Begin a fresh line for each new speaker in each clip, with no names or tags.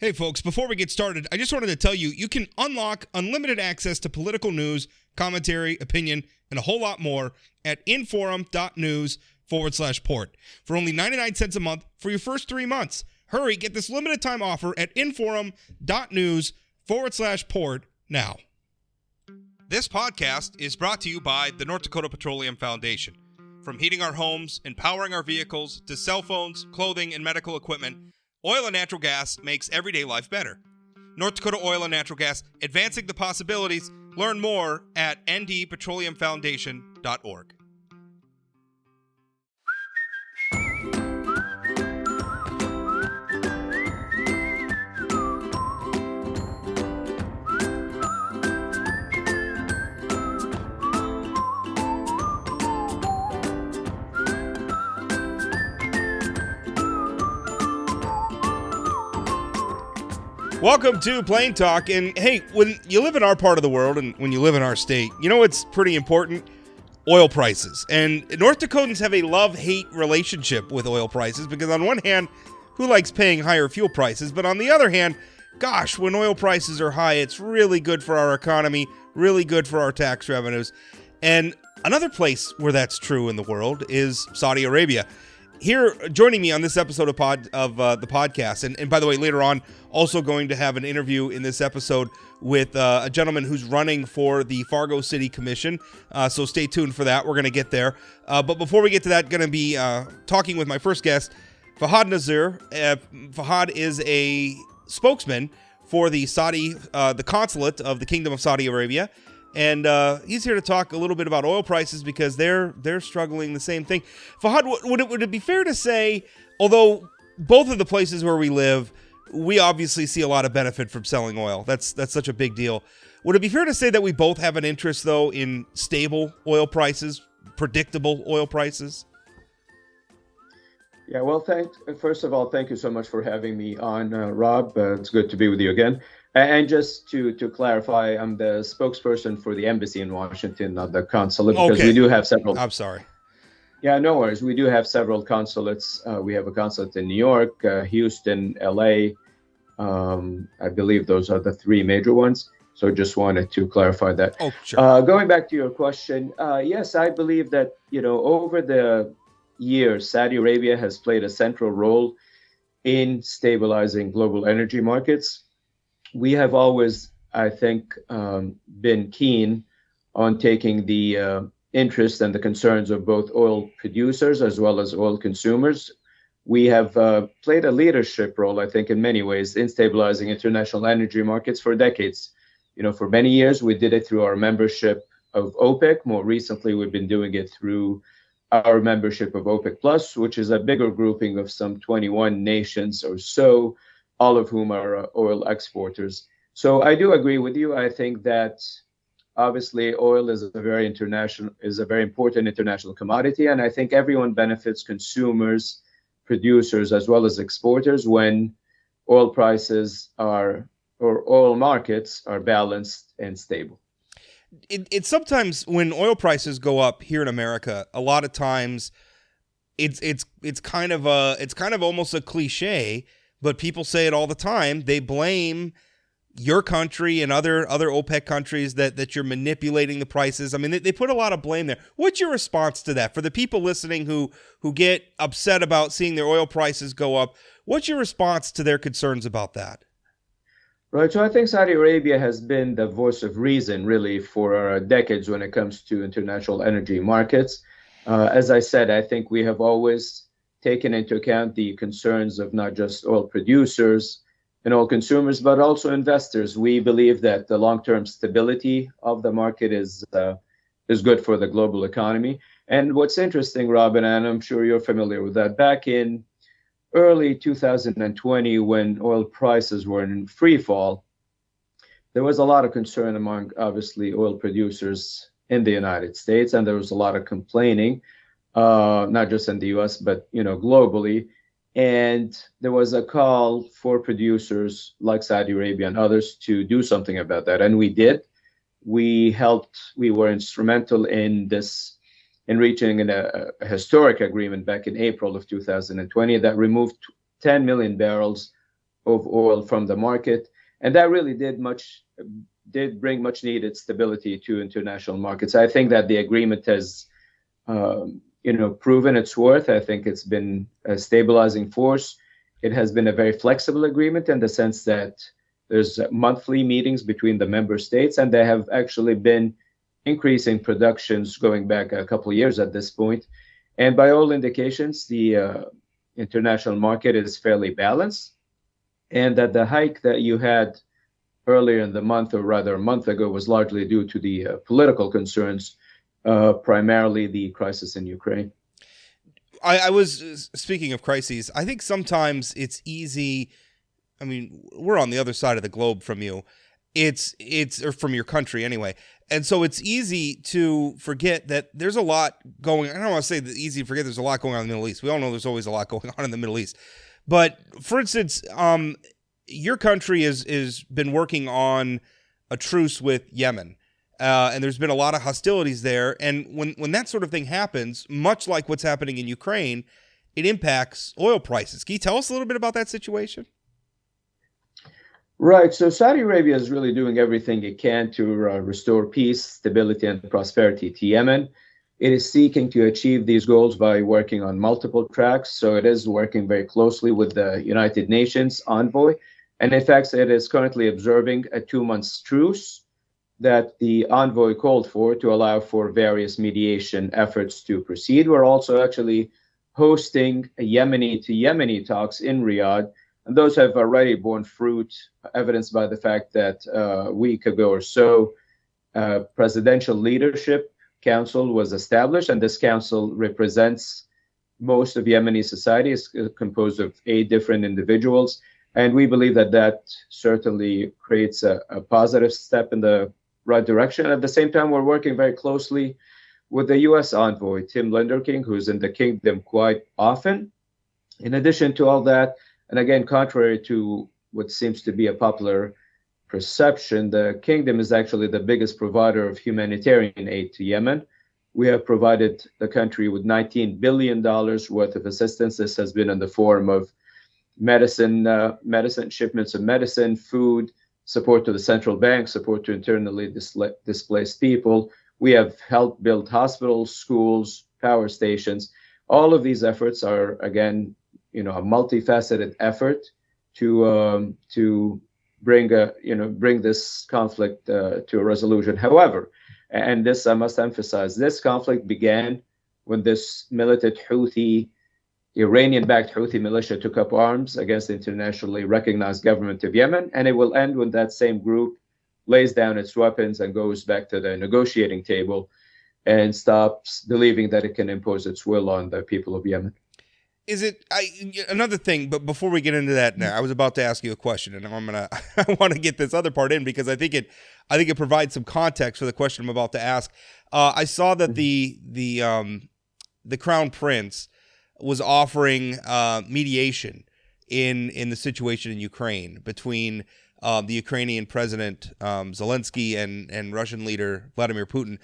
Hey folks, before we get started, I just wanted to tell you, you can unlock unlimited access to political news, commentary, opinion, and a whole lot more at inforum.news/port for only 99 cents a month for your first 3 months. Hurry, get this limited time offer at inforum.news/port now. This podcast is brought to you by the North Dakota Petroleum Foundation. From heating our homes, empowering our vehicles, to cell phones, clothing, and medical equipment, oil and natural gas makes everyday life better. North Dakota Oil and Natural Gas, advancing the possibilities. Learn more at ndpetroleumfoundation.org. Welcome to Plain Talk, and hey, when you live in our part of the world and when you live in our state, you know what's pretty important? Oil prices. And North Dakotans have a love-hate relationship with oil prices because on one hand, who likes paying higher fuel prices? But on the other hand, gosh, when oil prices are high, it's really good for our economy, really good for our tax revenues. And another place where that's true in the world is Saudi Arabia. Here, joining me on this episode of the podcast, and by the way, later on, also going to have an interview in this episode with a gentleman who's running for the Fargo City Commission, so stay tuned for that. We're going to get there. But before we get to that, going to be talking with my first guest, Fahad Nazir. Fahad is a spokesman for the consulate of the Kingdom of Saudi Arabia. And he's here to talk a little bit about oil prices because they're struggling the same thing. Fahad, would it be fair to say, although both of the places where we live, we obviously see a lot of benefit from selling oil. That's such a big deal. Would it be fair to say that we both have an interest, though, in stable oil prices, predictable oil prices?
Yeah, well, first of all, thank you so much for having me on, Rob. It's good to be with you again. And just to clarify, I'm the spokesperson for the embassy in Washington, not the consulate, because we do have several.
I'm sorry.
Yeah, no worries. We do have several consulates. We have a consulate in New York, Houston, LA. I believe those are the three major ones. So just wanted to clarify that.
Oh, sure.
Going back to your question, yes, I believe that, over the years, Saudi Arabia has played a central role in stabilizing global energy markets. We have always, I think, been keen on taking the interest and the concerns of both oil producers as well as oil consumers. We have played a leadership role, I think, in many ways in stabilizing international energy markets for decades. For many years, we did it through our membership of OPEC. More recently, we've been doing it through our membership of OPEC Plus, which is a bigger grouping of some 21 nations or so, all of whom are oil exporters. So I do agree with you. I think that obviously oil is a very important international commodity, and I think everyone benefits, consumers, producers, as well as exporters, when oil prices or oil markets are balanced and stable.
It's sometimes when oil prices go up here in America, a lot of times it's kind of almost a cliche. But people say it all the time. They blame your country and other OPEC countries that you're manipulating the prices. I mean, they put a lot of blame there. What's your response to that? For the people listening who get upset about seeing their oil prices go up, what's your response to their concerns about that?
Right. So I think Saudi Arabia has been the voice of reason, really, for decades when it comes to international energy markets. As I said, I think we have always taken into account the concerns of not just oil producers and oil consumers, but also investors. We believe that the long-term stability of the market is good for the global economy. And what's interesting, Robin, and I'm sure you're familiar with that, back in early 2020, when oil prices were in free fall, there was a lot of concern among, obviously, oil producers in the United States, and there was a lot of complaining. Not just in the US, but globally. And there was a call for producers like Saudi Arabia and others to do something about that. And we did. We were instrumental in reaching a historic agreement back in April of 2020 that removed 10 million barrels of oil from the market, and that really did bring much needed stability to international markets. I think that the agreement has proven its worth. I think it's been a stabilizing force. It has been a very flexible agreement in the sense that there's monthly meetings between the member states, and they have actually been increasing productions going back a couple of years at this point. And by all indications, the international market is fairly balanced, and that the hike that you had earlier in the month, or rather a month ago, was largely due to the political concerns, primarily the crisis in Ukraine.
I was speaking of crises. I think sometimes it's easy. I mean, we're on the other side of the globe from you. It's or from your country anyway. And so it's easy to forget that there's a lot going. I don't want to say that easy to forget there's a lot going on in the Middle East. We all know there's always a lot going on in the Middle East. But for instance, your country is been working on a truce with Yemen. And there's been a lot of hostilities there. And when that sort of thing happens, much like what's happening in Ukraine, it impacts oil prices. Can you tell us a little bit about that situation?
Right. So Saudi Arabia is really doing everything it can to restore peace, stability, and prosperity to Yemen. It is seeking to achieve these goals by working on multiple tracks. So it is working very closely with the United Nations envoy. And in fact, it is currently observing a 2-month truce that the envoy called for to allow for various mediation efforts to proceed. We're also actually hosting a Yemeni to Yemeni talks in Riyadh, and those have already borne fruit, evidenced by the fact that a week ago or so, Presidential Leadership Council was established, and this council represents most of Yemeni society. It's composed of 8 different individuals, and we believe that that certainly creates a positive step in the right direction. At the same time, we're working very closely with the U.S. envoy, Tim Linderking, who's in the kingdom quite often. In addition to all that, and again, contrary to what seems to be a popular perception, the kingdom is actually the biggest provider of humanitarian aid to Yemen. We have provided the country with $19 billion worth of assistance. This has been in the form of medicine, shipments of medicine, food, support to the central bank, support to internally displaced people. We have helped build hospitals, schools, power stations. All of these efforts are, again, a multifaceted effort to bring this conflict to a resolution. However, and this I must emphasize, this conflict began when this militant Iranian-backed Houthi militia took up arms against the internationally recognized government of Yemen, and it will end when that same group lays down its weapons and goes back to the negotiating table and stops believing that it can impose its will on the people of Yemen.
Is it another thing? But before we get into that, now I was about to ask you a question, and I want to get this other part in because I think it provides some context for the question I'm about to ask. I saw that the Crown Prince was offering mediation in the situation in Ukraine between the Ukrainian President Zelensky and Russian leader Vladimir Putin.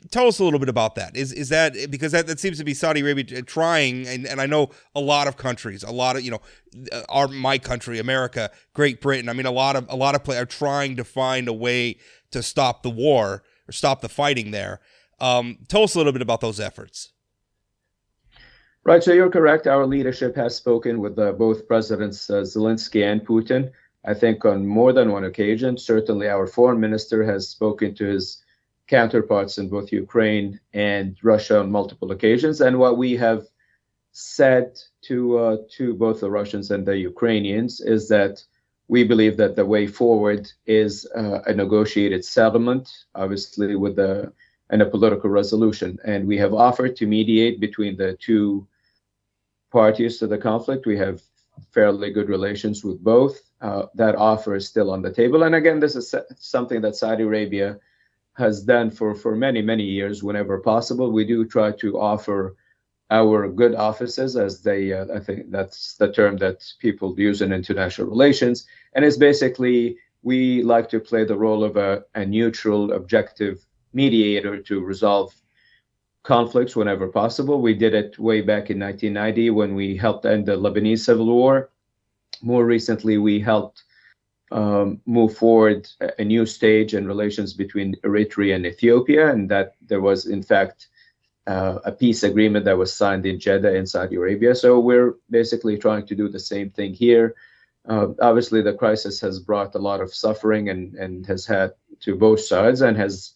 Tell us a little bit about that. Is that because that seems to be Saudi Arabia trying, and I know a lot of countries, my country, America, Great Britain. I mean, a lot of players are trying to find a way to stop the war or stop the fighting there. Tell us a little bit about those efforts.
Right, so you're correct. Our leadership has spoken with both Presidents Zelensky and Putin, I think on more than one occasion. Certainly our foreign minister has spoken to his counterparts in both Ukraine and Russia on multiple occasions. And what we have said to both the Russians and the Ukrainians is that we believe that the way forward is a negotiated settlement, obviously and a political resolution. And we have offered to mediate between the two parties to the conflict. We have fairly good relations with both. That offer is still on the table. And again, this is something that Saudi Arabia has done for many, many years whenever possible. We do try to offer our good offices, as I think that's the term that people use in international relations. And it's basically, we like to play the role of a neutral, objective mediator to resolve conflicts whenever possible. We did it way back in 1990 when we helped end the Lebanese civil war. More recently, we helped move forward a new stage in relations between Eritrea and Ethiopia, and that there was, in fact, a peace agreement that was signed in Jeddah in Saudi Arabia. So we're basically trying to do the same thing here. Obviously, the crisis has brought a lot of suffering and has had to both sides and has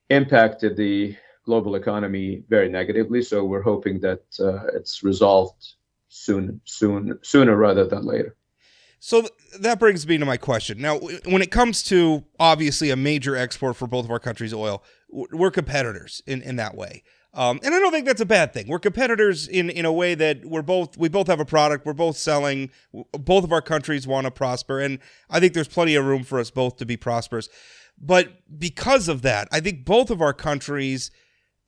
impacted the global economy very negatively. So we're hoping that it's resolved sooner rather than later.
So that brings me to my question. Now, when it comes to obviously a major export for both of our countries, oil, we're competitors in that way. And I don't think that's a bad thing. We're competitors in a way that we both have a product, we're both selling, both of our countries want to prosper, and I think there's plenty of room for us both to be prosperous. But because of that, I think both of our countries,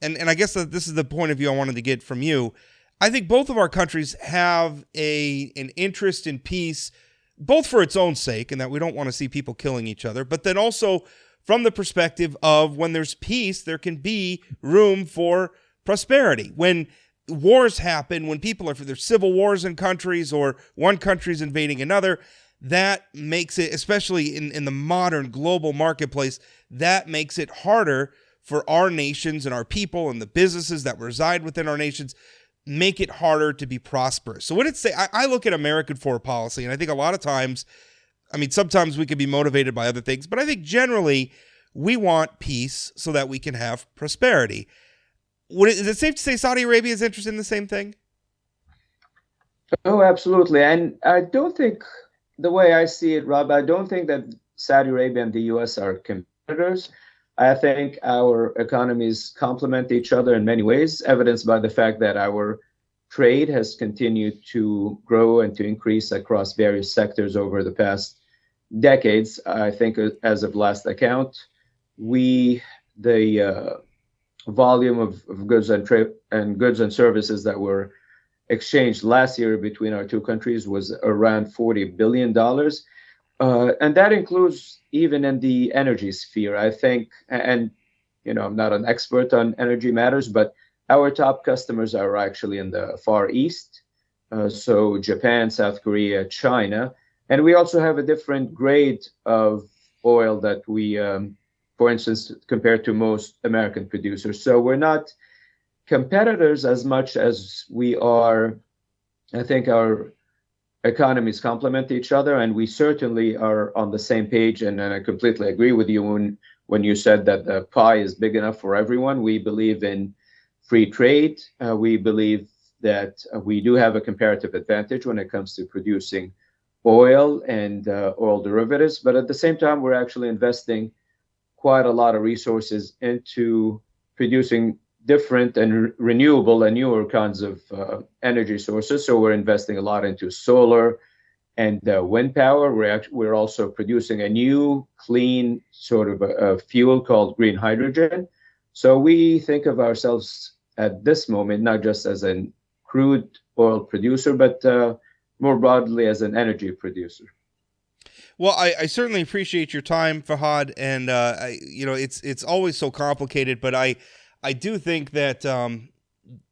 and I guess that this is the point of view I wanted to get from you, I think both of our countries have an interest in peace, both for its own sake, and that we don't want to see people killing each other, but then also from the perspective of when there's peace, there can be room for prosperity. When wars happen, when there's civil wars in countries or one country's invading another, that makes it, especially in the modern global marketplace, that makes it harder for our nations and our people and the businesses that reside within our nations, make it harder to be prosperous. So what it say, I look at American foreign policy, and I think a lot of times, I mean, sometimes we can be motivated by other things, but I think generally we want peace so that we can have prosperity. Is it safe to say Saudi Arabia is interested in the same thing?
Oh, absolutely. And I don't think, the way I see it, Rob, I don't think that Saudi Arabia and the U.S. are competitors. I think our economies complement each other in many ways, evidenced by the fact that our trade has continued to grow and to increase across various sectors over the past decades. I think as of last account, the volume of goods and services that were exchanged last year between our two countries was around $40 billion. And that includes even in the energy sphere, I think, and I'm not an expert on energy matters, but our top customers are actually in the Far East, so Japan, South Korea, China. And we also have a different grade of oil that we, for instance, compared to most American producers. So we're not competitors as much as we are. I think our economies complement each other, and we certainly are on the same page. And I completely agree with you when you said that the pie is big enough for everyone. We believe in free trade. We believe that we do have a comparative advantage when it comes to producing oil and oil derivatives. But at the same time, we're actually investing quite a lot of resources into producing different and renewable and newer kinds of energy sources. So we're investing a lot into solar and wind power. We're also producing a new clean sort of a fuel called green hydrogen. So we think of ourselves at this moment not just as a crude oil producer, but more broadly as an energy producer.
Well, I certainly appreciate your time, Fahad, and it's always so complicated, but I do think that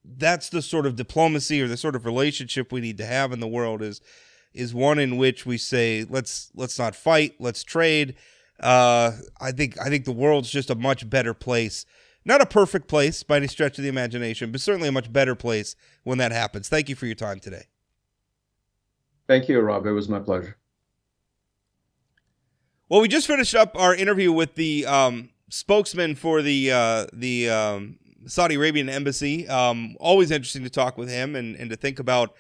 that's the sort of diplomacy or the sort of relationship we need to have in the world is one in which we say let's not fight, let's trade. I think the world's just a much better place. Not a perfect place by any stretch of the imagination, but certainly a much better place when that happens. Thank you for your time today.
Thank you, Rob. It was my pleasure.
Well, we just finished up our interview with the spokesman for the Saudi Arabian embassy. Always interesting to talk with him and to think about,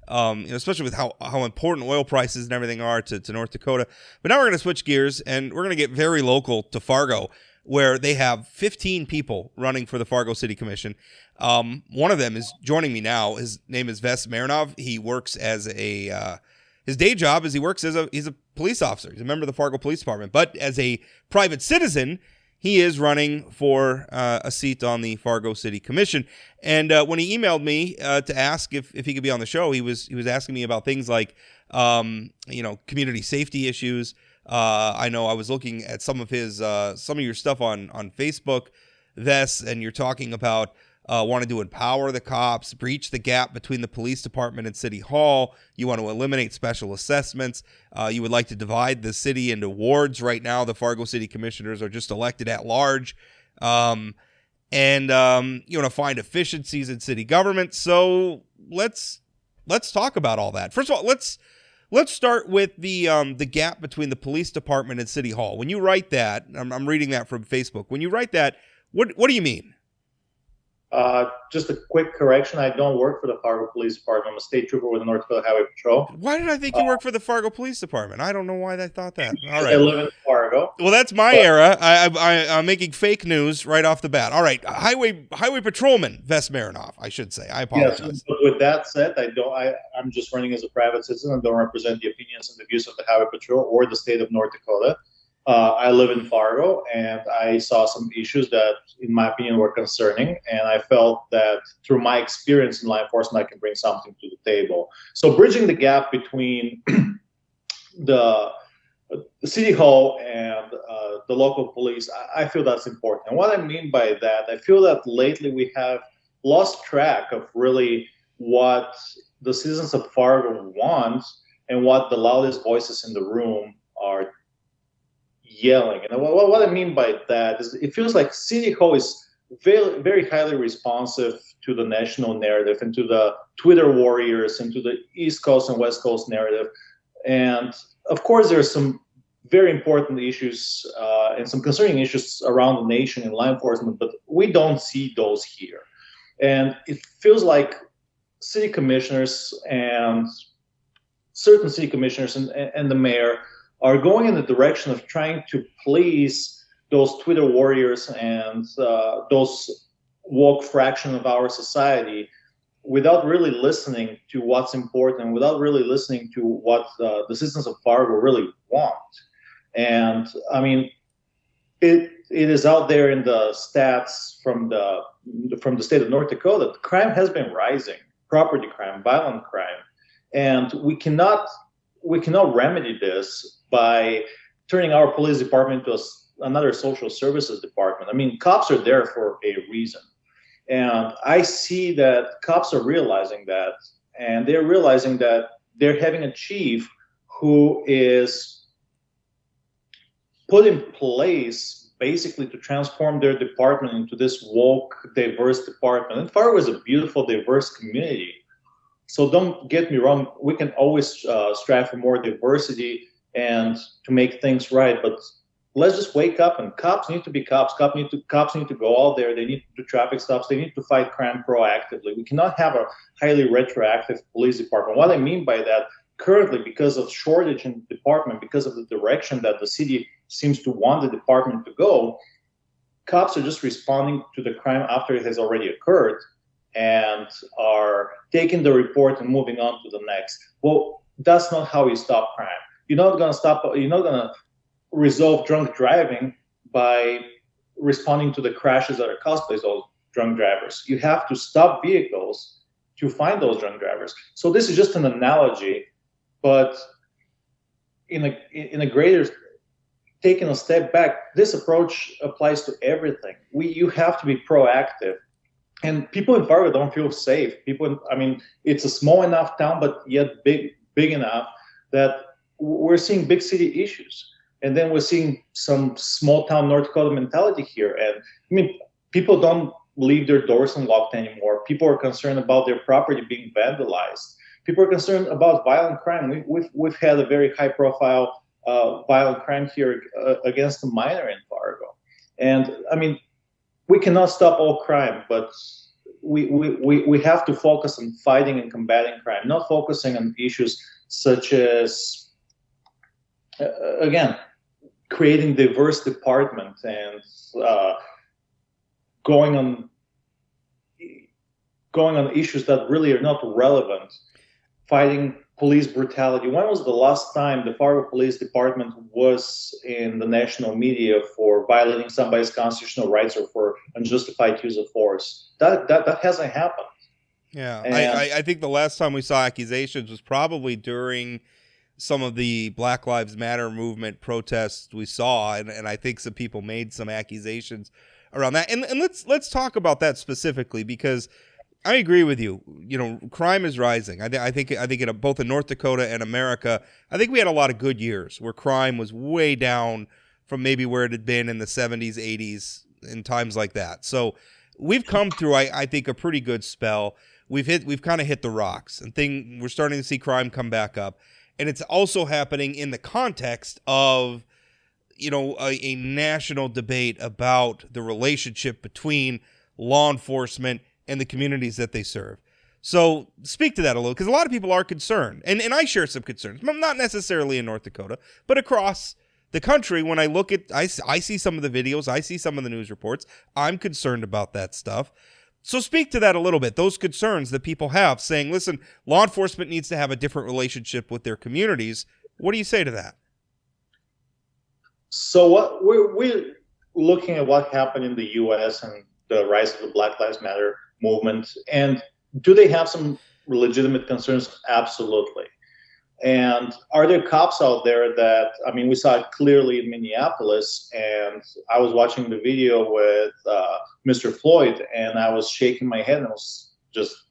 especially with how important oil prices and everything are to North Dakota. But now we're going to switch gears and we're going to get very local to Fargo, where they have 15 people running for the Fargo City Commission. One of them is joining me now. His name is Ves Marinov. He works as his day job is he's a police officer. He's a member of the Fargo Police Department. But as a private citizen, he is running for a seat on the Fargo City Commission. And when he emailed me to ask if he could be on the show, he was asking me about things like community safety issues. I know I was looking at some of your stuff on Facebook, Ves, and you're talking about wanted to empower the cops, breach the gap between the police department and city hall. You want to eliminate special assessments. You would like to divide the city into wards. Right now, the Fargo city commissioners are just elected at large. And you want to find efficiencies in city government. So let's talk about all that. First of all, let's start with the gap between the police department and city hall. When you write that, I'm reading that from Facebook. When you write that, what do you mean?
Just a quick correction. I don't work for the Fargo Police Department. I'm a state trooper with the North Dakota Highway Patrol.
Why did I think you work for the Fargo Police Department? I don't know why I thought that. All right.
I live in Fargo.
Well, that's my era. I'm making fake news right off the bat. All right. Highway Patrolman Ves Marinov, I should say. I apologize.
Yes, but with that said, I'm just running as a private citizen. I don't represent the opinions and the views of the Highway Patrol or the state of North Dakota. I live in Fargo, and I saw some issues that, in my opinion, were concerning. And I felt that through my experience in law enforcement, I can bring something to the table. So bridging the gap between the city hall and the local police, I feel that's important. And what I mean by that, I feel that lately we have lost track of really what the citizens of Fargo want and what the loudest voices in the room are yelling. And what I mean by that is it feels like City Hall is very, very highly responsive to the national narrative and to the Twitter warriors and to the East Coast and West Coast narrative. And of course, there are some very important issues and some concerning issues around the nation in law enforcement, but we don't see those here. And it feels like city commissioners and certain city commissioners and the mayor are going in the direction of trying to please those Twitter warriors and those woke fraction of our society without really listening to what's important, without really listening to what the citizens of Fargo really want. And I mean, it is out there in the stats from the state of North Dakota. Crime has been rising, property crime, violent crime, and we cannot remedy this by turning our police department into another social services department. I mean, cops are there for a reason. And I see that cops are realizing that, and they're realizing that they're having a chief who is put in place basically to transform their department into this woke, diverse department. And Fargo is a beautiful, diverse community. So don't get me wrong, we can always strive for more diversity and to make things right, but let's just wake up, and cops need to be cops. Cops need to go out there. They need to do traffic stops. They need to fight crime proactively. We cannot have a highly retroactive police department. What I mean by that, currently, because of shortage in the department, because of the direction that the city seems to want the department to go, cops are just responding to the crime after it has already occurred and are taking the report and moving on to the next. Well, that's not how you stop crime. You're not going to resolve drunk driving by responding to the crashes that are caused by those drunk drivers. You have to stop vehicles to find those drunk drivers. So this is just an analogy, but in a greater, taking a step back, this approach applies to everything. You have to be proactive. And people in Fargo don't feel safe. It's a small enough town, but yet big enough that we're seeing big city issues. And then we're seeing some small town North Dakota mentality here. And I mean, people don't leave their doors unlocked anymore. People are concerned about their property being vandalized. People are concerned about violent crime. We've had a very high profile violent crime here against a minor in Fargo. And I mean, we cannot stop all crime, but we have to focus on fighting and combating crime, not focusing on issues such as, again, creating diverse department and going on issues that really are not relevant, fighting police brutality. When was the last time the Fargo Police Department was in the national media for violating somebody's constitutional rights or for unjustified use of force? That hasn't happened.
Yeah, I think the last time we saw accusations was probably during some of the Black Lives Matter movement protests we saw, and I think some people made some accusations around that. And let's talk about that specifically, because I agree with you. Crime is rising. I think in both in North Dakota and America, I think we had a lot of good years where crime was way down from maybe where it had been in the 70s, 80s, and times like that. So we've come through, I think, a pretty good spell. We've kind of hit the rocks, and we're starting to see crime come back up, and it's also happening in the context of a national debate about the relationship between law enforcement and the communities that they serve. So speak to that a little, because a lot of people are concerned, and I share some concerns, not necessarily in North Dakota, but across the country. When I look at, I see some of the videos, I see some of the news reports, I'm concerned about that stuff. So speak to that a little bit, those concerns that people have, saying, listen, law enforcement needs to have a different relationship with their communities. What do you say to that?
So what we're looking at what happened in the U.S. and the rise of the Black Lives Matter movement, and do they have some legitimate concerns? Absolutely. And are there cops out there that, we saw it clearly in Minneapolis, and I was watching the video with Mr. Floyd, and I was shaking my head, and I was just,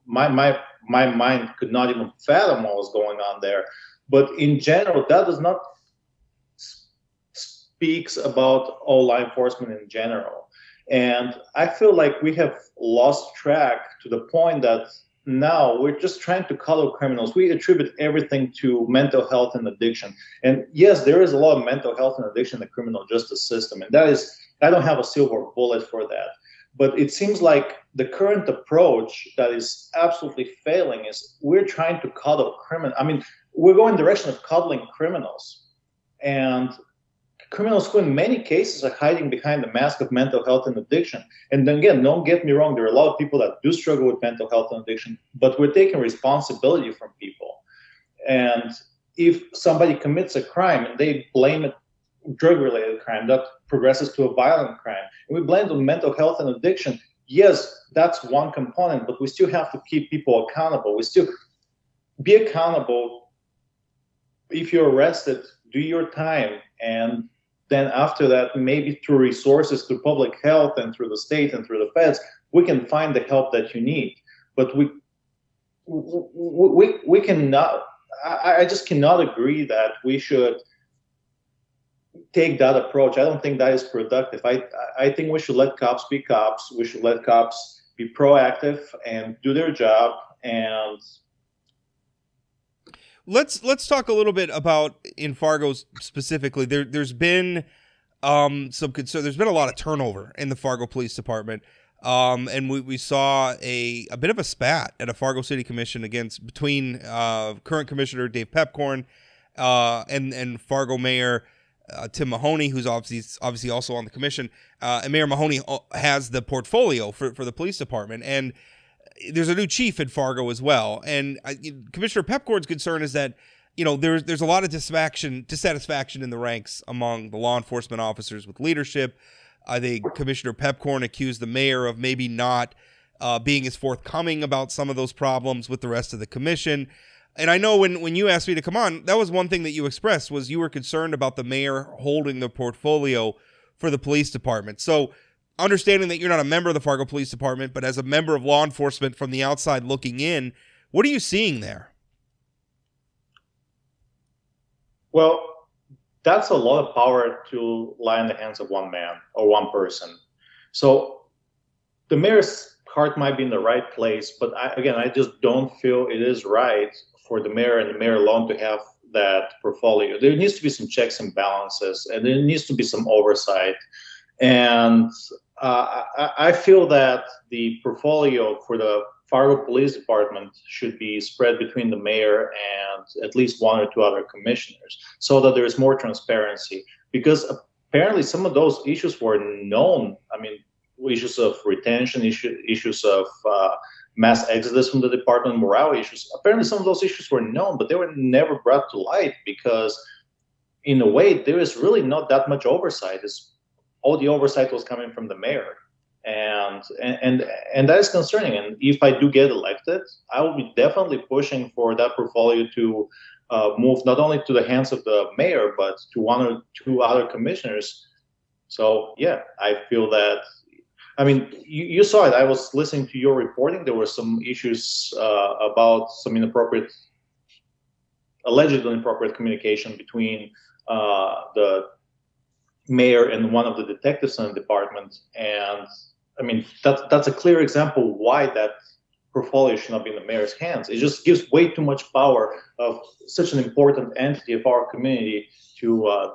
my mind could not even fathom what was going on there. But in general, that does not speaks about all law enforcement in general. And I feel like we have lost track to the point that now we're just trying to color criminals. We attribute everything to mental health and addiction. And yes, there is a lot of mental health and addiction in the criminal justice system. And that is, I don't have a silver bullet for that. But it seems like the current approach that is absolutely failing is we're trying to cuddle criminals. We're going in the direction of cuddling criminals. And criminals who in many cases are hiding behind the mask of mental health and addiction. And then again, don't get me wrong, there are a lot of people that do struggle with mental health and addiction, but we're taking responsibility from people. And if somebody commits a crime and they blame it drug-related crime, that progresses to a violent crime, and we blame it on mental health and addiction, yes, that's one component, but we still have to keep people accountable. We still be accountable. If you're arrested, do your time, and then after that, maybe through resources, through public health and through the state and through the feds, we can find the help that you need. But we cannot, I just cannot agree that we should take that approach. I don't think that is productive. I think we should let cops be cops. We should let cops be proactive and do their job. And
Let's talk a little bit about in Fargo specifically. There's been some concern. There's been a lot of turnover in the Fargo Police Department, and we saw a bit of a spat at a Fargo City Commission between current Commissioner Dave Pepcorn and Fargo Mayor Tim Mahoney, who's obviously also on the commission. And Mayor Mahoney has the portfolio for the police department, and there's a new chief in Fargo as well. And Commissioner Pepcorn's concern is that, there's a lot of dissatisfaction in the ranks among the law enforcement officers with leadership. I think Commissioner Pepcorn accused the mayor of maybe not being as forthcoming about some of those problems with the rest of the commission. And I know when you asked me to come on, that was one thing that you expressed, was you were concerned about the mayor holding the portfolio for the police department. So understanding that you're not a member of the Fargo Police Department, but as a member of law enforcement from the outside looking in, what are you seeing there?
Well, that's a lot of power to lie in the hands of one man or one person. So the mayor's heart might be in the right place, but I just don't feel it is right for the mayor and the mayor alone to have that portfolio. There needs to be some checks and balances, and there needs to be some oversight. And I feel that the portfolio for the Fargo Police Department should be spread between the mayor and at least one or two other commissioners, so that there is more transparency. Because apparently some of those issues were known. Issues of retention, issues of mass exodus from the department, morale issues. Apparently some of those issues were known, but they were never brought to light because, in a way, there is really not that much oversight. All the oversight was coming from the mayor, and that is concerning. And if I do get elected, I will be definitely pushing for that portfolio to move not only to the hands of the mayor, but to one or two other commissioners, So yeah, I feel that. I mean, you saw it. I was listening to your reporting. There were some issues about some allegedly inappropriate communication between the mayor and one of the detectives in the department. And I mean, that's a clear example why that portfolio should not be in the mayor's hands. It just gives way too much power of such an important entity of our community to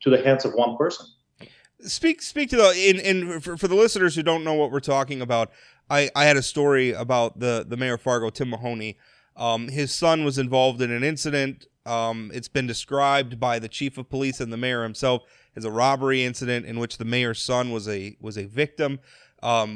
the hands of one person.
Speak to for the listeners who don't know what we're talking about. I had a story about the mayor of Fargo, Tim Mahoney. His son was involved in an incident. It's been described by the chief of police and the mayor himself as a robbery incident in which the mayor's son was a victim.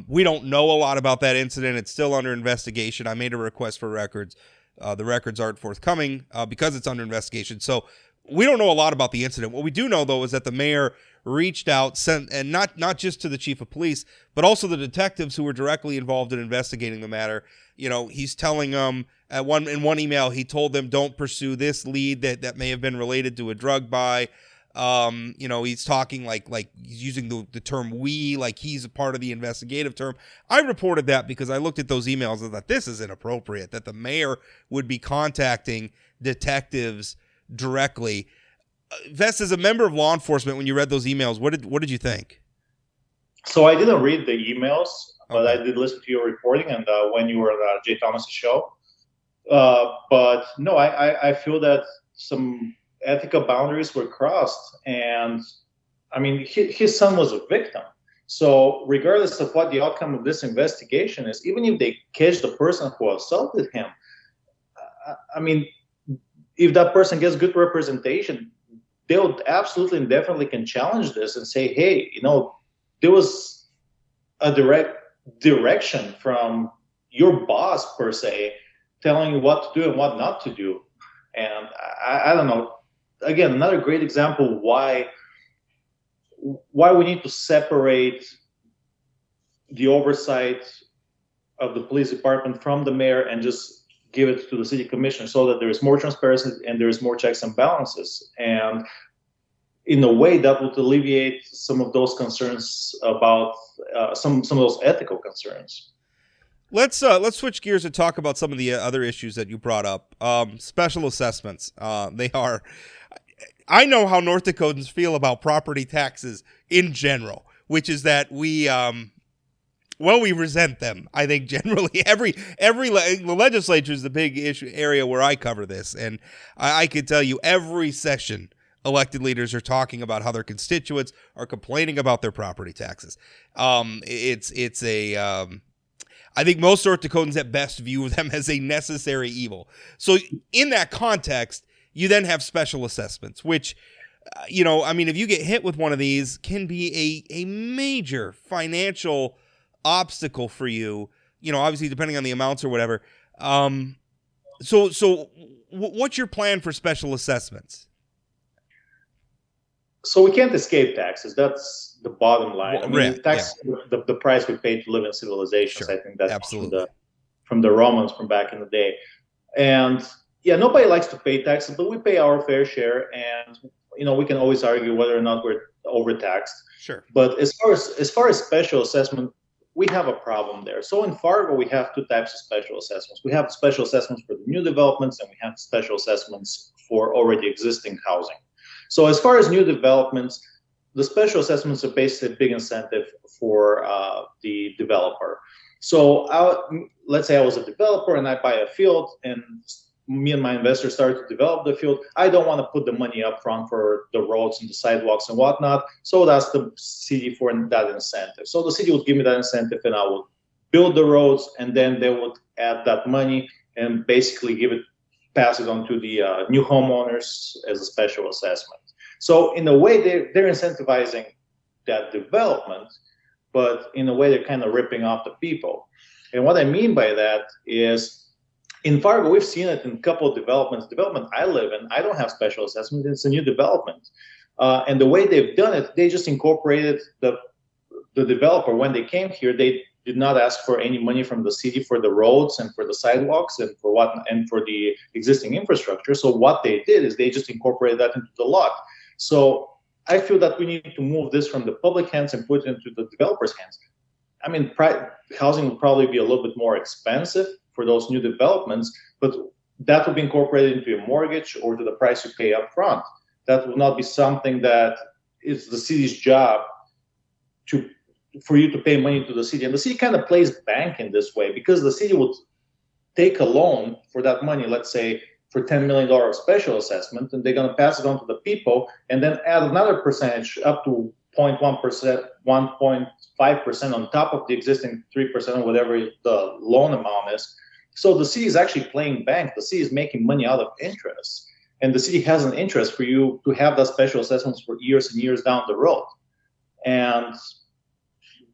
We don't know a lot about that incident. It's still under investigation. I made a request for records. The records aren't forthcoming because it's under investigation. So we don't know a lot about the incident. What we do know, though, is that the mayor reached out, and not just to the chief of police, but also the detectives who were directly involved in investigating the matter. You know, he's telling them in one email, he told them, don't pursue this lead that may have been related to a drug buy. You know, he's talking like he's using the term we, like he's a part of the investigative term. I reported that because I looked at those emails and thought this is inappropriate, that the mayor would be contacting detectives directly. Ves, as a member of law enforcement, when you read those emails, what did you think?
So I didn't read the emails, but I did listen to your reporting and when you were on Jay Thomas's show. But no, I feel that some ethical boundaries were crossed, and I mean his son was a victim. So regardless of what the outcome of this investigation is, even if they catch the person who assaulted him, I mean, if that person gets good representation, they'll absolutely and definitely can challenge this and say, hey, you know, there was a direct direction from your boss per se telling you what to do and what not to do. And I don't know, again, another great example why we need to separate the oversight of the police department from the mayor and just give it to the city commissioner so that there is more transparency and there is more checks and balances. And in a way that would alleviate some of those concerns about some of those ethical concerns.
Let's switch gears and talk about some of the other issues that you brought up. Special assessments. I know how North Dakotans feel about property taxes in general, which is that we resent them. I think generally the legislature is the big area where I cover this, and I can tell you every session elected leaders are talking about how their constituents are complaining about their property taxes. I think most North Dakotans at best view them as a necessary evil. So in that context, you then have special assessments, which, you know, I mean, if you get hit with one of these, can be a major financial obstacle for you, you know, obviously depending on the amounts or whatever. So what's your plan for special assessments?
So we can't escape taxes. That's the bottom line. I mean, the price we pay to live in civilizations. Sure. I think that's absolutely from the Romans from back in the day. And yeah, nobody likes to pay taxes, but we pay our fair share. And you know, we can always argue whether or not we're overtaxed.
Sure.
But as far as special assessment, we have a problem there. So in Fargo, we have two types of special assessments. We have special assessments for the new developments, and we have special assessments for already existing housing. So as far as new developments, the special assessments are basically a big incentive for the developer. So let's say I was a developer and I buy a field, and me and my investors started to develop the field. I don't want to put the money up front for the roads and the sidewalks and whatnot. So that's the city for that incentive. So the city would give me that incentive, and I would build the roads, and then they would add that money and basically pass it on to the new homeowners as a special assessment. So in a way, they're incentivizing that development, but in a way, they're kind of ripping off the people. And what I mean by that is, in Fargo, we've seen it in a couple of developments. Development I live in, I don't have special assessment. It's a new development. And the way they've done it, they just incorporated the developer. When they came here, they did not ask for any money from the city for the roads and for the sidewalks and for the existing infrastructure. So what they did is they just incorporated that into the lot. So I feel that we need to move this from the public hands and put it into the developers' hands. I mean, housing will probably be a little bit more expensive for those new developments, but that will be incorporated into your mortgage or to the price you pay up front. That will not be something that is the city's job for you to pay money to the city. And the city kind of plays bank in this way, because the city would take a loan for that money, let's say for $10 million of special assessment, and they're going to pass it on to the people and then add another percentage up to 0.1%, 1.5% on top of the existing 3% or whatever the loan amount is. So the city is actually playing bank. The city is making money out of interest. And the city has an interest for you to have that special assessments for years and years down the road. And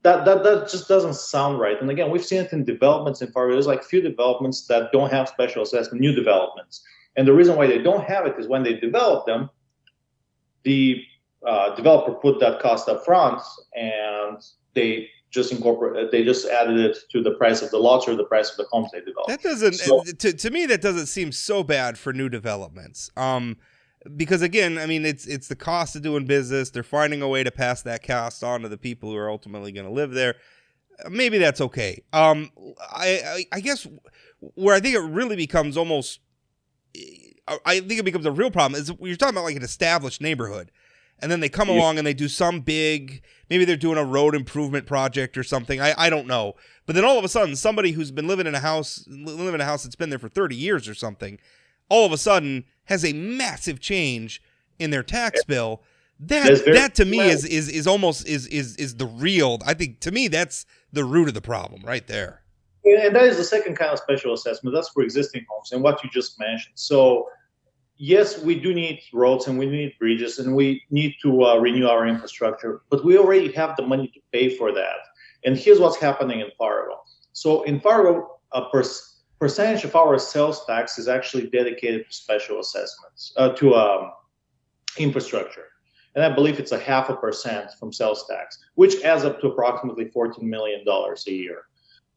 that just doesn't sound right. And again, we've seen it in developments in Fargo. There's like few developments that don't have special assessment, new developments. And the reason why they don't have it is when they develop them, the developer put that cost up front, and they just added it to the price of the lots or the price of the homes they developed.
That doesn't, to me, that doesn't seem so bad for new developments. Because again, I mean, it's the cost of doing business. They're finding a way to pass that cost on to the people who are ultimately going to live there. Maybe that's okay. I guess where I think it really becomes almost, I think it becomes a real problem is you're talking about like an established neighborhood, and then they come along and they do some big, maybe they're doing a road improvement project or something. I don't know. But then all of a sudden, somebody who's been living in a house that's been there for 30 years or something, all of a sudden has a massive change in their tax bill. That to me is almost the real. I think to me that's the root of the problem right there.
And that is the second kind of special assessment. That's for existing homes and what you just mentioned. So yes, we do need roads and we need bridges and we need to renew our infrastructure, but we already have the money to pay for that. And here's what's happening in Fargo. So in Fargo, percentage of our sales tax is actually dedicated to special assessments, to infrastructure. And I believe it's 0.5% from sales tax, which adds up to approximately $14 million a year.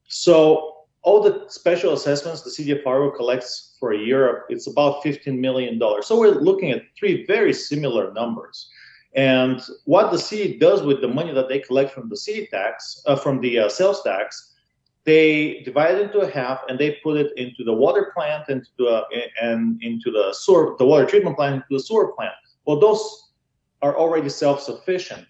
So all the special assessments the city of Fargo collects for a year, it's about $15 million. So we're looking at three very similar numbers. And what the city does with the money that they collect from the city tax, from the sales tax, they divide it into half and they put it into the water plant and into the sewer, the water treatment plant, into the sewer plant. Well, those are already self-sufficient.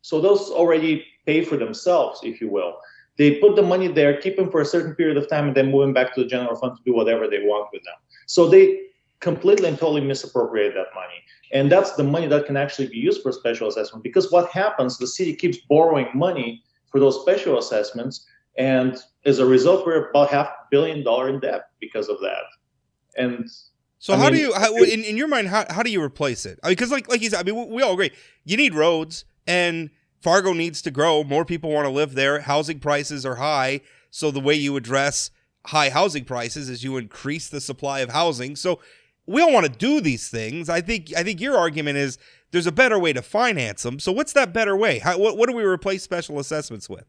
So those already pay for themselves, if you will. They put the money there, keep them for a certain period of time, and then move them back to the general fund to do whatever they want with them. So they completely and totally misappropriate that money. And that's the money that can actually be used for special assessment. Because what happens, the city keeps borrowing money for those special assessments, and as a result, we're about $500 million in debt because of that. And
so in your mind, how do you replace it? Because like you said, I mean, we all agree, you need roads, and Fargo needs to grow. More people want to live there. Housing prices are high. So the way you address high housing prices is you increase the supply of housing. So we all want to do these things. I think your argument is there's a better way to finance them. So what's that better way? What do we replace special assessments with?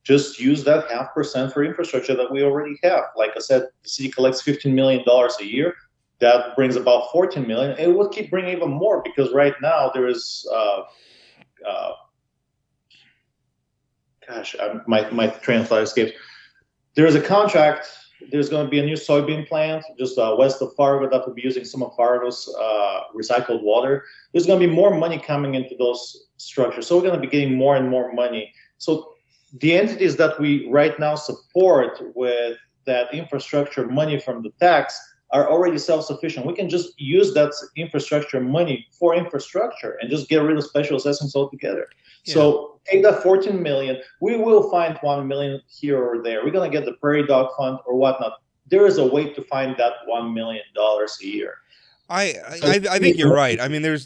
Just use that 0.5% for infrastructure that we already have. Like I said, the city collects $15 million a year. That brings about $14 million. And it will keep bringing even more because right now there is my train of thought escapes. There is a contract. There's going to be a new soybean plant just west of Fargo that will be using some of Fargo's recycled water. There's going to be more money coming into those structures. So we're going to be getting more and more money. So the entities that we right now support with that infrastructure money from the tax are already self-sufficient. We can just use that infrastructure money for infrastructure and just get rid of special assessments altogether. Yeah. So take that $14 million. We will find $1 million here or there. We're going to get the Prairie Dog Fund or whatnot. There is a way to find that $1 million a year.
I think you're right. I mean, the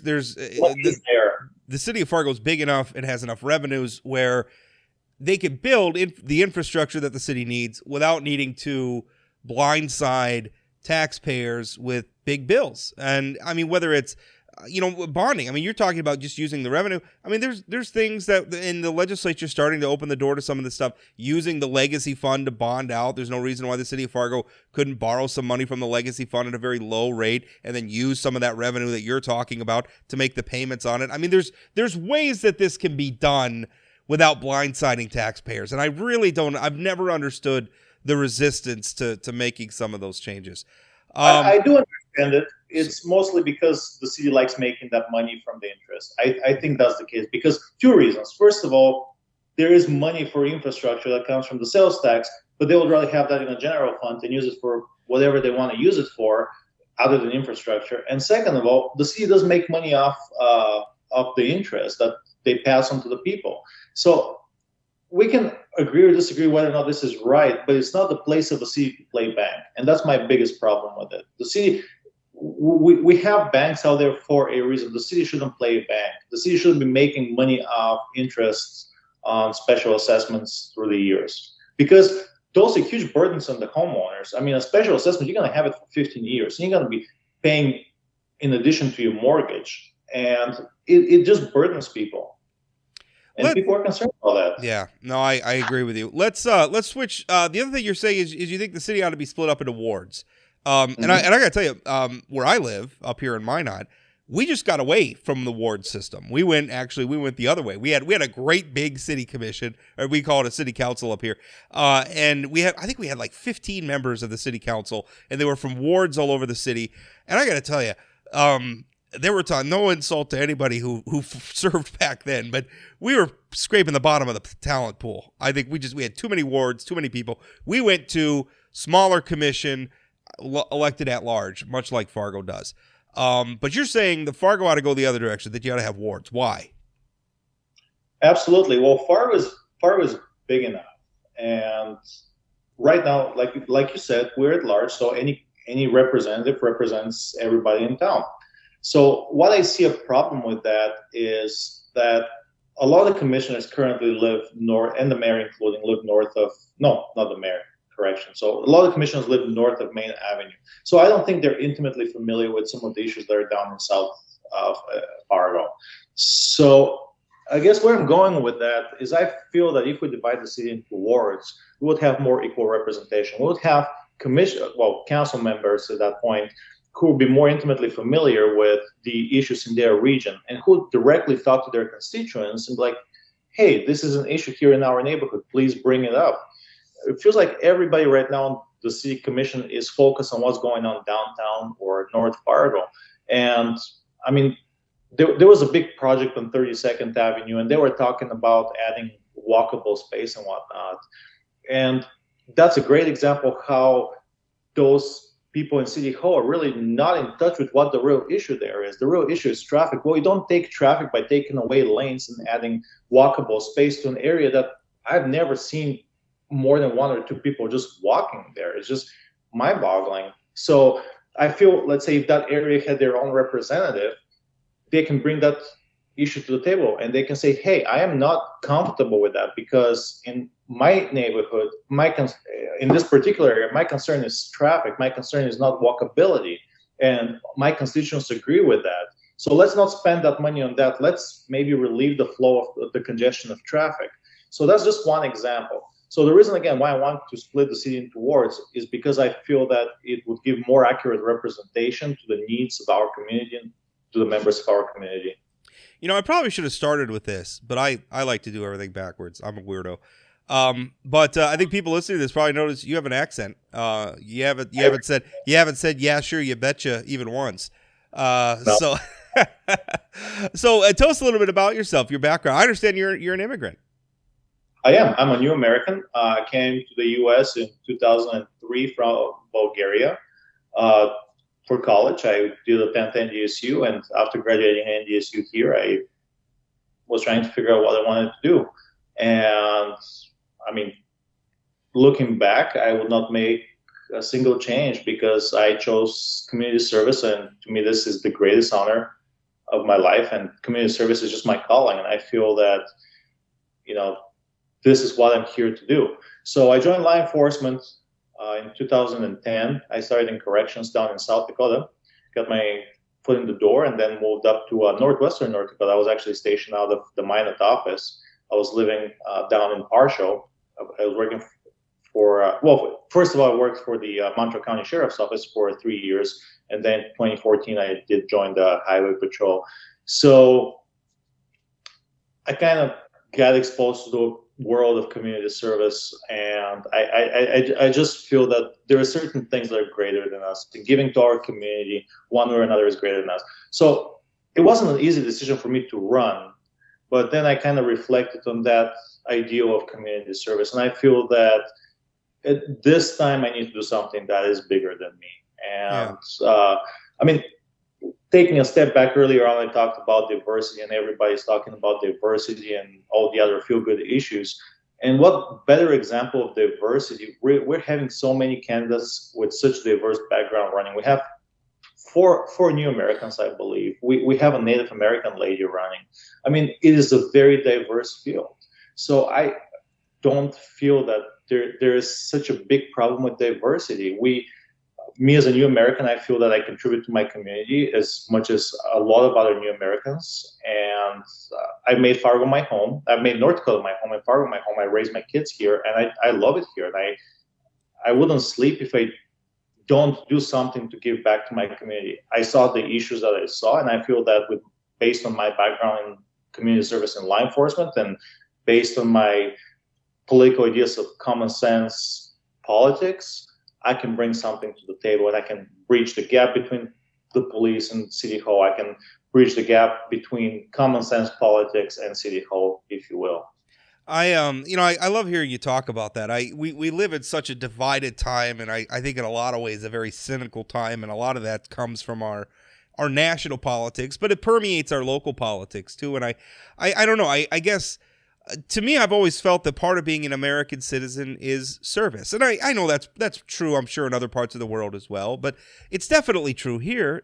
city of Fargo is big enough and has enough revenues where they can build the infrastructure that the city needs without needing to blindside taxpayers with big bills. And I mean, whether it's bonding. I mean, you're talking about just using the revenue. I mean, there's things that in the legislature starting to open the door to some of this stuff, using the legacy fund to bond out. There's no reason why the city of Fargo couldn't borrow some money from the legacy fund at a very low rate and then use some of that revenue that you're talking about to make the payments on it. I mean, there's ways that this can be done without blindsiding taxpayers. And I've never understood the resistance to making some of those changes.
I do understand it. It's mostly because the city likes making that money from the interest. I think that's the case because two reasons. First of all, there is money for infrastructure that comes from the sales tax, but they would rather have that in a general fund and use it for whatever they want to use it for other than infrastructure. And second of all, the city does make money off the interest that they pass on to the people. So we can agree or disagree whether or not this is right, but it's not the place of a city to play bank. And that's my biggest problem with it. The city, we have banks out there for a reason. The city shouldn't play a bank. The city shouldn't be making money off interests on special assessments through the years, because those are huge burdens on the homeowners. I mean, a special assessment, you're going to have it for 15 years. And you're going to be paying in addition to your mortgage. And it just burdens people. And people are concerned about that.
Yeah, no, I agree with you. Let's switch. The other thing you're saying is you think the city ought to be split up into wards. And I got to tell you, where I live up here in Minot, we just got away from the ward system. We went the other way. We had a great big city commission, or we call it a city council up here. And I think we had like 15 members of the city council, and they were from wards all over the city. And I got to tell you, there were times, no insult to anybody who served back then, but we were scraping the bottom of the talent pool. I think we had too many wards, too many people. We went to smaller commission, elected at large, much like Fargo does. But you're saying the Fargo ought to go the other direction, that you ought to have wards. Why?
Absolutely. Well, Fargo is big enough, and right now, like you said, we're at large, so any representative represents everybody in town. So what I see a problem with that is that a lot of commissioners currently live north, and the mayor including, live north of, no, not the mayor, correction. So a lot of commissioners live north of Main Avenue. So I don't think they're intimately familiar with some of the issues that are down in south of Fargo. So I guess where I'm going with that is I feel that if we divide the city into wards, we would have more equal representation. We would have council members at that point who would be more intimately familiar with the issues in their region and who would directly talk to their constituents and be like, hey, this is an issue here in our neighborhood, please bring it up. It feels like everybody right now, the city commission, is focused on what's going on downtown or North Fargo. And I mean, there was a big project on 32nd Avenue, and they were talking about adding walkable space and whatnot. And that's a great example of how those people in City Hall are really not in touch with what the real issue there is. The real issue is traffic. Well, you don't take traffic by taking away lanes and adding walkable space to an area that I've never seen more than one or two people just walking there. It's just mind-boggling. So I feel, let's say, if that area had their own representative, they can bring that issue to the table and they can say, hey, I am not comfortable with that because in my neighborhood, in this particular area, my concern is traffic. My concern is not walkability. And my constituents agree with that. So let's not spend that money on that. Let's maybe relieve the flow of the congestion of traffic. So that's just one example. So the reason, again, why I want to split the city into wards is because I feel that it would give more accurate representation to the needs of our community and to the members of our community.
You know, I probably should have started with this, but I like to do everything backwards. I'm a weirdo. But I think people listening to this probably notice you have an accent. You haven't said yeah, sure, you betcha even once. No. So tell us a little bit about yourself, your background. I understand you're an immigrant.
I am. I'm a new American. I came to the U.S. in 2003 from Bulgaria for college. I did a 10th NDSU, and after graduating NDSU here, I was trying to figure out what I wanted to do. And I mean, looking back, I would not make a single change because I chose community service, and to me, this is the greatest honor of my life. And community service is just my calling, and I feel that, you know, this is what I'm here to do. So I joined law enforcement in 2010. I started in corrections down in South Dakota, got my foot in the door, and then moved up to northwestern North Dakota. I was actually stationed out of the Minot office. I was living down in Fargo. I was working for, first of all, I worked for the Montreal County Sheriff's Office for 3 years. And then in 2014, I did join the Highway Patrol. So I kind of got exposed to the world of community service. And I just feel that there are certain things that are greater than us. Giving to our community, one way or another, is greater than us. So it wasn't an easy decision for me to run. But then I kind of reflected on that ideal of community service. And I feel that at this time I need to do something that is bigger than me. And I mean, taking a step back, earlier on, I talked about diversity, and everybody's talking about diversity and all the other feel-good issues. And what better example of diversity? We're having so many candidates with such diverse background running. We have four New Americans, I believe. We have a Native American lady running. I mean, it is a very diverse field. So I don't feel that there is such a big problem with diversity. Me as a New American, I feel that I contribute to my community as much as a lot of other New Americans. And I made Fargo my home. I made North Dakota my home and Fargo my home. I raised my kids here, and I love it here. And I wouldn't sleep if I don't do something to give back to my community. I saw the issues that I saw, and I feel that based on my background in community service and law enforcement, and based on my political ideas of common sense politics, I can bring something to the table, and I can bridge the gap between the police and City Hall. I can bridge the gap between common sense politics and City Hall, if you will.
I love hearing you talk about that. We live in such a divided time, and I think in a lot of ways a very cynical time, and a lot of that comes from our national politics, but it permeates our local politics too. And I don't know. I guess to me, I've always felt that part of being an American citizen is service. And I know that's true, I'm sure, in other parts of the world as well, but it's definitely true here.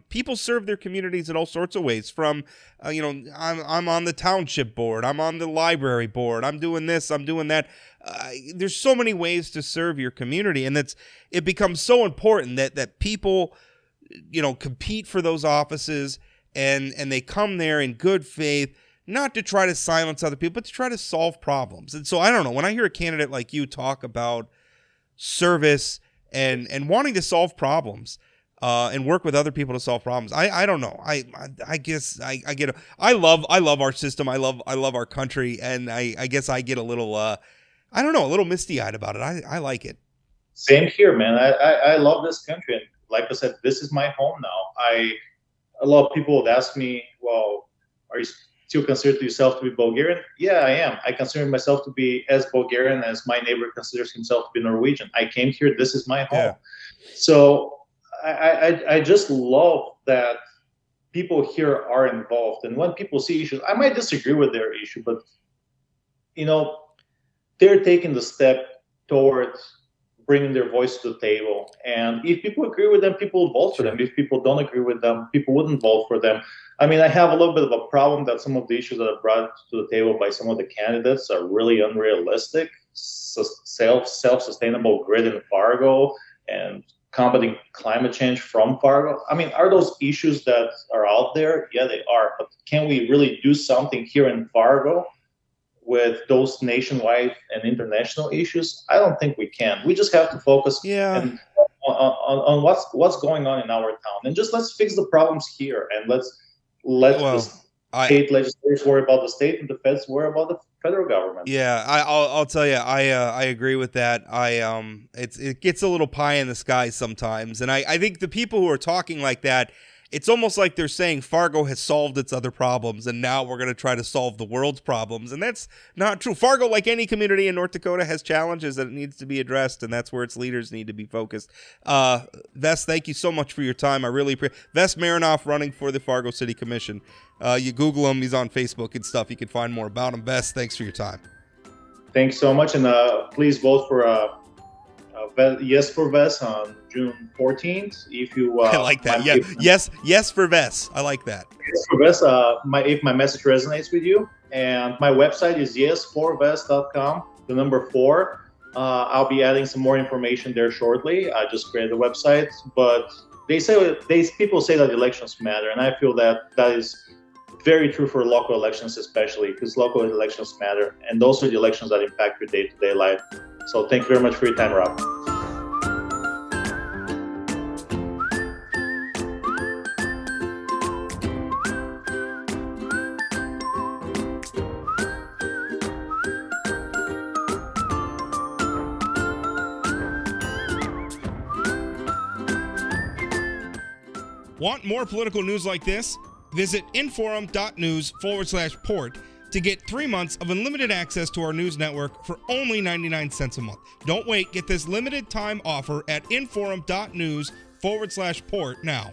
People serve their communities in all sorts of ways, from, I'm on the township board, I'm on the library board, I'm doing this, I'm doing that. There's so many ways to serve your community, and it becomes so important that people, compete for those offices, and they come there in good faith, not to try to silence other people, but to try to solve problems. And so I don't know, when I hear a candidate like you talk about service and wanting to solve problems and work with other people to solve problems, I don't know. I guess I get it. I love our system. I love our country, and I guess I get a little a little misty-eyed about it. I like it.
Same here, man. I love this country, and like I said, this is my home now. A lot of people would ask me, well, are you still consider yourself to be Bulgarian? Yeah, I am. I consider myself to be as Bulgarian as my neighbor considers himself to be Norwegian. I came here. This is my home. Yeah. So I just love that people here are involved. And when people see issues, I might disagree with their issue, but, they're taking the step towards bringing their voice to the table. And if people agree with them, people will vote for them. If people don't agree with them, people wouldn't vote for them. I mean, I have a little bit of a problem that some of the issues that are brought to the table by some of the candidates are really unrealistic. Self-sustainable grid in Fargo and combating climate change from Fargo. I mean, are those issues that are out there? Yeah, they are. But can we really do something here in Fargo with those nationwide and international issues? I don't think we can. We just have to focus on what's going on in our town, and just let's fix the problems here, and let's the state legislators worry about the state, and the feds worry about the federal government.
Yeah, I'll tell you, I agree with that. It gets a little pie in the sky sometimes, and I think the people who are talking like that, it's almost like they're saying Fargo has solved its other problems, and now we're going to try to solve the world's problems. And that's not true. Fargo, like any community in North Dakota, has challenges that it needs to be addressed, and that's where its leaders need to be focused. Ves, thank you so much for your time. I really appreciate it. Ves Marinov, running for the Fargo City Commission. You Google him. He's on Facebook and stuff. You can find more about him. Ves, thanks for your time.
Thanks so much, and please vote for yes for Ves on June 14th. If you,
I like that. Yeah, yes for Ves. I like that.
Yes for Ves. If my message resonates with you, and my website is yes4ves.com. The number 4. I'll be adding some more information there shortly. I just created the website, but people say that elections matter, and I feel that is very true for local elections, especially because local elections matter, and those are the elections that impact your day-to-day life. So thank you very much for your time, Rob.
Want more political news like this? Visit inforum.news/port to get 3 months of unlimited access to our news network for only 99 cents a month. Don't wait. Get this limited time offer at inforum.news/port now.